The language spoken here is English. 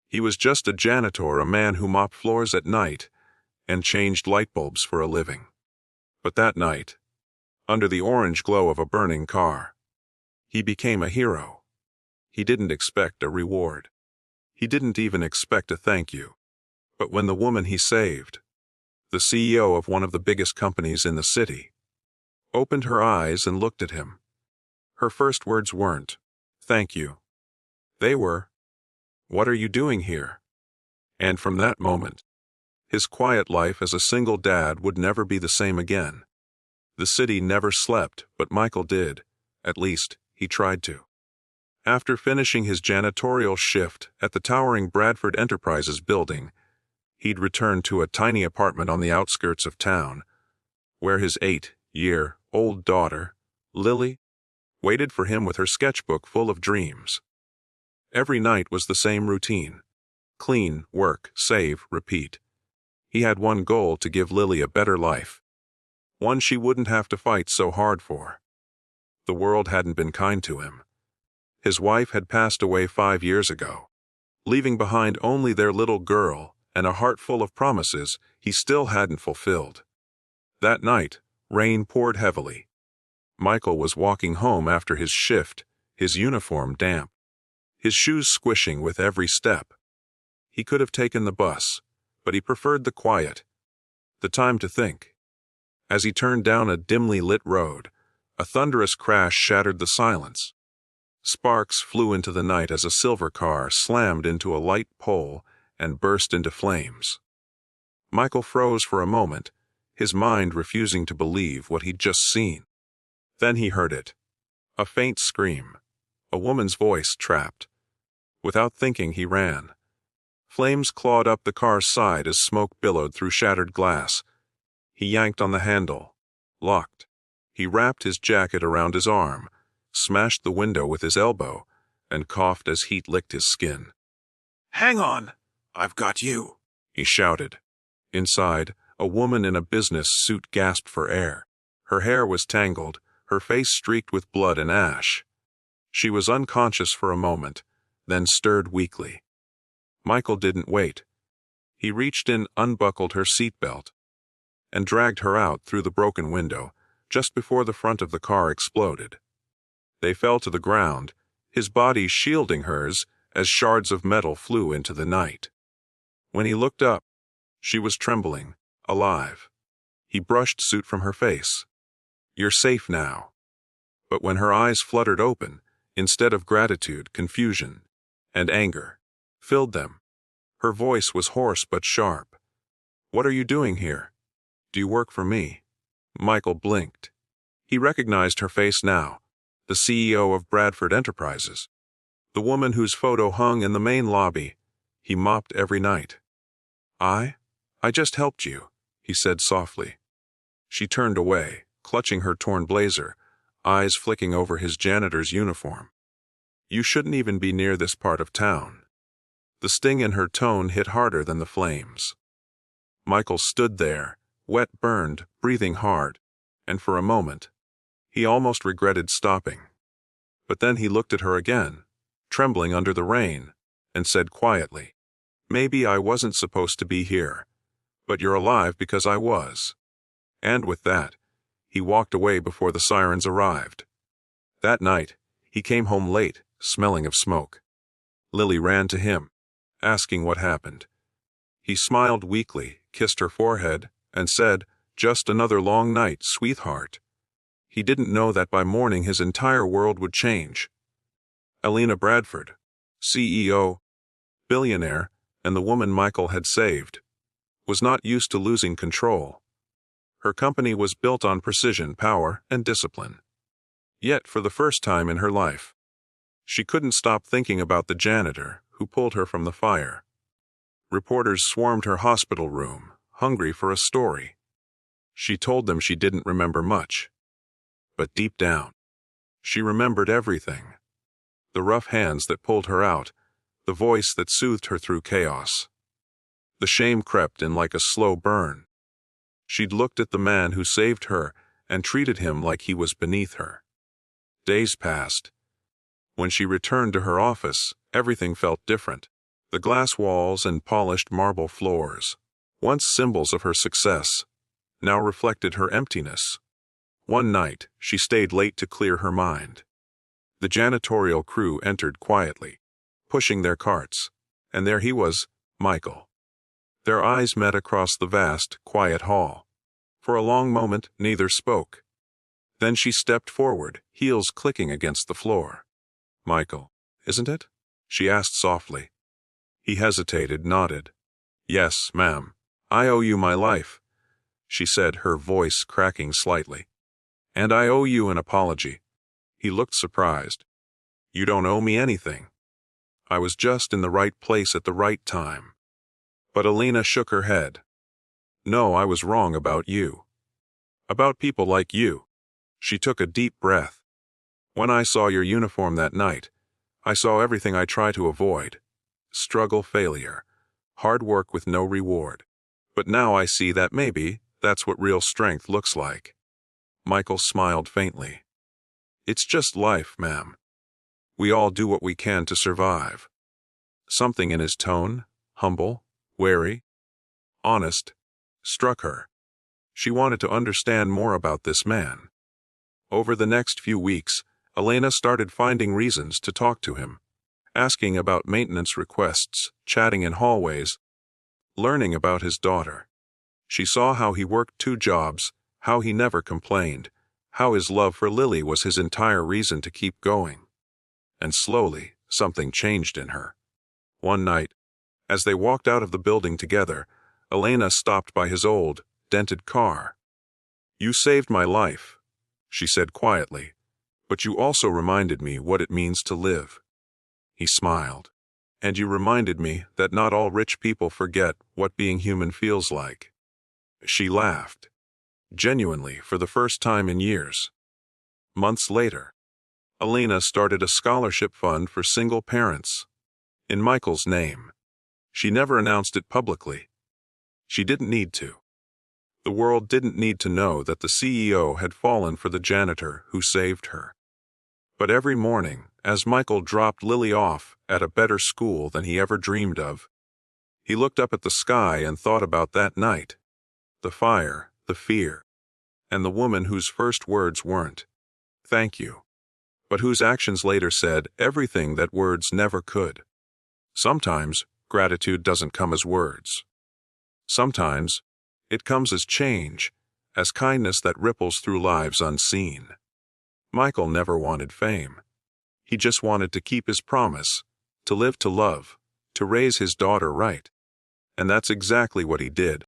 He was just a janitor, a man who mopped floors at night and changed light bulbs for a living. But that night, under the orange glow of a burning car, he became a hero. He didn't expect a reward. He didn't even expect a thank you. But when the woman he saved, the CEO of one of the biggest companies in the city, opened her eyes and looked at him, her first words weren't, "Thank you." They were, "What are you doing here?" And from that moment, his quiet life as a single dad would never be the same again. The city never slept, but Michael did. At least, he tried to. After finishing his janitorial shift at the towering Bradford Enterprises building, he'd return to a tiny apartment on the outskirts of town, where his 8-year-old daughter, Lily, waited for him with her sketchbook full of dreams. Every night was the same routine: clean, work, save, repeat. He had one goal: to give Lily a better life, one she wouldn't have to fight so hard for. The world hadn't been kind to him. His wife had passed away 5 years ago, leaving behind only their little girl and a heart full of promises he still hadn't fulfilled. That night, rain poured heavily. Michael was walking home after his shift, his uniform damp, his shoes squishing with every step. He could have taken the bus, but he preferred the quiet, the time to think. As he turned down a dimly lit road, a thunderous crash shattered the silence. Sparks flew into the night as a silver car slammed into a light pole and burst into flames. Michael froze for a moment, his mind refusing to believe what he'd just seen. Then he heard it. A faint scream. A woman's voice, trapped. Without thinking, he ran. Flames clawed up the car's side as smoke billowed through shattered glass. He yanked on the handle. Locked. He wrapped his jacket around his arm, smashed the window with his elbow, and coughed as heat licked his skin. "Hang on! I've got you!" he shouted. Inside, a woman in a business suit gasped for air. Her hair was tangled, her face streaked with blood and ash. She was unconscious for a moment, then stirred weakly. Michael didn't wait. He reached in, unbuckled her seatbelt, and dragged her out through the broken window, just before the front of the car exploded. They fell to the ground, his body shielding hers as shards of metal flew into the night. When he looked up, she was trembling, alive. He brushed soot from her face. "You're safe now." But when her eyes fluttered open, instead of gratitude, confusion and anger filled them. Her voice was hoarse but sharp. "What are you doing here? Do you work for me?" Michael blinked. He recognized her face now, the CEO of Bradford Enterprises, the woman whose photo hung in the main lobby he mopped every night. I just helped you," he said softly. She turned away, clutching her torn blazer, eyes flicking over his janitor's uniform. "You shouldn't even be near this part of town." The sting in her tone hit harder than the flames. Michael stood there, wet, burned, breathing hard, and for a moment, he almost regretted stopping. But then he looked at her again, trembling under the rain, and said quietly, "Maybe I wasn't supposed to be here, but you're alive because I was." And with that, he walked away before the sirens arrived. That night, he came home late, smelling of smoke. Lily ran to him, asking what happened. He smiled weakly, kissed her forehead, and said, "Just another long night, sweetheart." He didn't know that by morning his entire world would change. Alina Bradford, CEO, Billionaire, and the woman Michael had saved, was not used to losing control. Her company was built on precision, power, and discipline. Yet, for the first time in her life, she couldn't stop thinking about the janitor who pulled her from the fire. Reporters swarmed her hospital room, hungry for a story. She told them she didn't remember much. But deep down, she remembered everything. The rough hands that pulled her out, the voice that soothed her through chaos. The shame crept in like a slow burn. She'd looked at the man who saved her and treated him like he was beneath her. Days passed. When she returned to her office, everything felt different. The glass walls and polished marble floors, once symbols of her success, now reflected her emptiness. One night, she stayed late to clear her mind. The janitorial crew entered quietly, pushing their carts, and there he was, Michael. Their eyes met across the vast, quiet hall. For a long moment, neither spoke. Then she stepped forward, heels clicking against the floor. "Michael, isn't it?" she asked softly. He hesitated, nodded. "Yes, ma'am. I owe you my life," she said, her voice cracking slightly. "And I owe you an apology." He looked surprised. "You don't owe me anything. I was just in the right place at the right time." But Elena shook her head. "No, I was wrong about you. About people like you." She took a deep breath. "When I saw your uniform that night, I saw everything I try to avoid. Struggle, failure, hard work with no reward. But now I see that maybe that's what real strength looks like." Michael smiled faintly. "It's just life, ma'am. We all do what we can to survive." Something in his tone, humble, wary, honest, struck her. She wanted to understand more about this man. Over the next few weeks, Elena started finding reasons to talk to him, asking about maintenance requests, chatting in hallways, learning about his daughter. She saw how he worked 2 jobs, how he never complained, how his love for Lily was his entire reason to keep going. And slowly, something changed in her. One night, as they walked out of the building together, Elena stopped by his old, dented car. "You saved my life," she said quietly, "but you also reminded me what it means to live." He smiled. "And you reminded me that not all rich people forget what being human feels like." She laughed. Genuinely, for the first time in years. Months later, Elena started a scholarship fund for single parents, in Michael's name. She never announced it publicly. She didn't need to. The world didn't need to know that the CEO had fallen for the janitor who saved her. But every morning, as Michael dropped Lily off at a better school than he ever dreamed of, he looked up at the sky and thought about that night. The fire, the fear, and the woman whose first words weren't, "Thank you," but whose actions later said everything that words never could. Sometimes, gratitude doesn't come as words. Sometimes, it comes as change, as kindness that ripples through lives unseen. Michael never wanted fame. He just wanted to keep his promise, to live to love, to raise his daughter right. And that's exactly what he did.